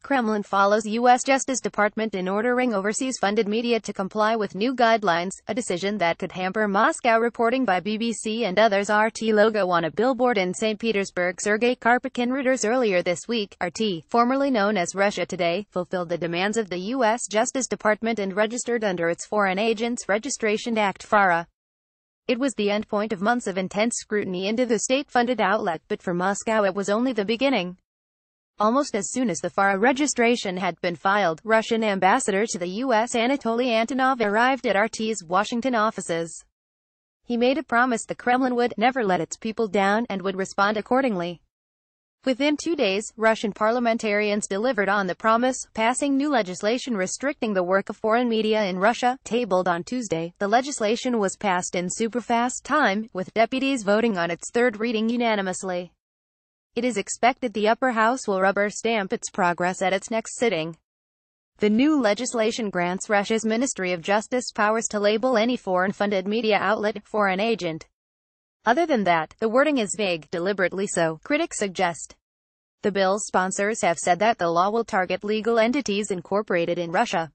Kremlin follows U.S. Justice Department in ordering overseas-funded media to comply with new guidelines, a decision that could hamper Moscow reporting by BBC and others. RT logo on a billboard in St. Petersburg. Sergei KarpukhinReuters. Earlier this week, RT, formerly known as Russia Today, fulfilled the demands of the U.S. Justice Department and registered under its Foreign Agents Registration Act (Fara). It was the endpoint of months of intense scrutiny into the state-funded outlet, but for Moscow it was only the beginning. Almost as soon as the Fara registration had been filed, Russian ambassador to the U.S. Anatoly Antonov arrived at RT's Washington offices. He made a promise the Kremlin would never let its people down and would respond accordingly. Within 2 days, Russian parliamentarians delivered on the promise, passing new legislation restricting the work of foreign media in Russia. Tabled on Tuesday, the legislation was passed in super-fast time, with deputies voting on its third reading unanimously. It is expected the upper house will rubber stamp its progress at its next sitting. The new legislation grants Russia's Ministry of Justice powers to label any foreign-funded media outlet foreign agent. Other than that, the wording is vague, deliberately so, critics suggest. The bill's sponsors have said that the law will target legal entities incorporated in Russia.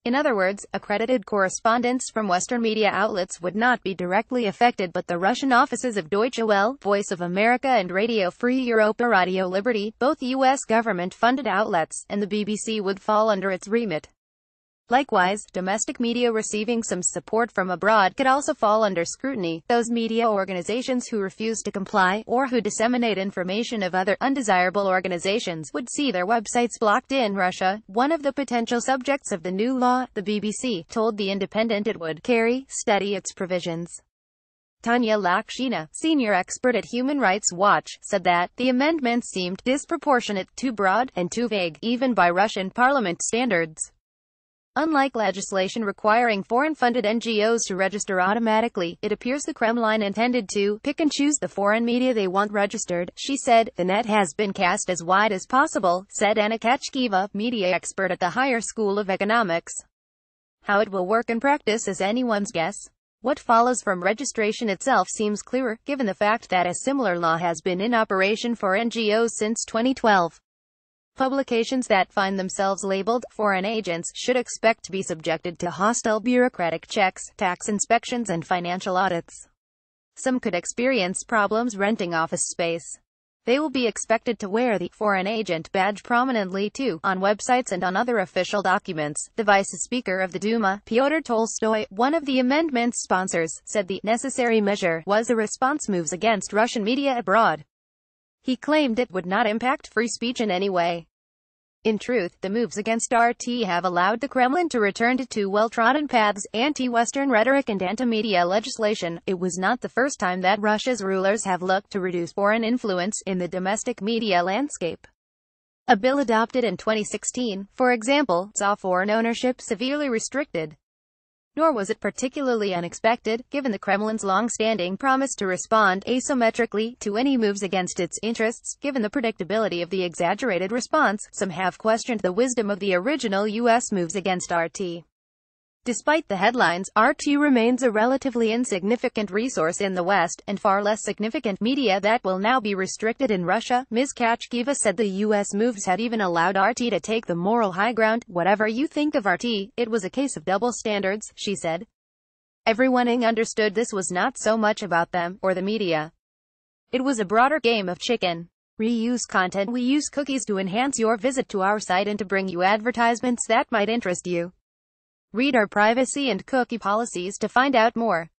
In other words, accredited correspondents from Western media outlets would not be directly affected, but the Russian offices of Deutsche Welle, Voice of America and Radio Free Europa Radio Liberty, both U.S. government-funded outlets, and the BBC would fall under its remit. Likewise, domestic media receiving some support from abroad could also fall under scrutiny. Those media organizations who refuse to comply, or who disseminate information of other undesirable organizations, would see their websites blocked in Russia. One of the potential subjects of the new law, the BBC, told The Independent it would study its provisions. Tanya Lakshina, senior expert at Human Rights Watch, said that the amendments seemed disproportionate, too broad, and too vague, even by Russian parliament standards. Unlike legislation requiring foreign-funded NGOs to register automatically, it appears the Kremlin intended to pick and choose the foreign media they want registered. She said, "The net has been cast as wide as possible," said Anna Kachkieva, media expert at the Higher School of Economics. How it will work in practice is anyone's guess. What follows from registration itself seems clearer, given the fact that a similar law has been in operation for NGOs since 2012. Publications that find themselves labeled foreign agents should expect to be subjected to hostile bureaucratic checks, tax inspections and financial audits. Some could experience problems renting office space. They will be expected to wear the foreign agent badge prominently too, on websites and on other official documents. The Vice Speaker of the Duma, Pyotr Tolstoy, one of the amendment's sponsors, said the necessary measure was a response moves against Russian media abroad. He claimed it would not impact free speech in any way. In truth, the moves against RT have allowed the Kremlin to return to two well-trodden paths: anti-Western rhetoric and anti-media legislation. It was not the first time that Russia's rulers have looked to reduce foreign influence in the domestic media landscape. A bill adopted in 2016, for example, saw foreign ownership severely restricted. Nor was it particularly unexpected, given the Kremlin's long-standing promise to respond asymmetrically to any moves against its interests. Given the predictability of the exaggerated response, some have questioned the wisdom of the original U.S. moves against RT. Despite the headlines, RT remains a relatively insignificant resource in the West, and far less significant media that will now be restricted in Russia. Ms. Kachkieva said the U.S. moves had even allowed RT to take the moral high ground. Whatever you think of RT, it was a case of double standards, she said. Everyone understood this was not so much about them, or the media. It was a broader game of chicken. Reuse content. We use cookies to enhance your visit to our site and to bring you advertisements that might interest you. Read our privacy and cookie policies to find out more.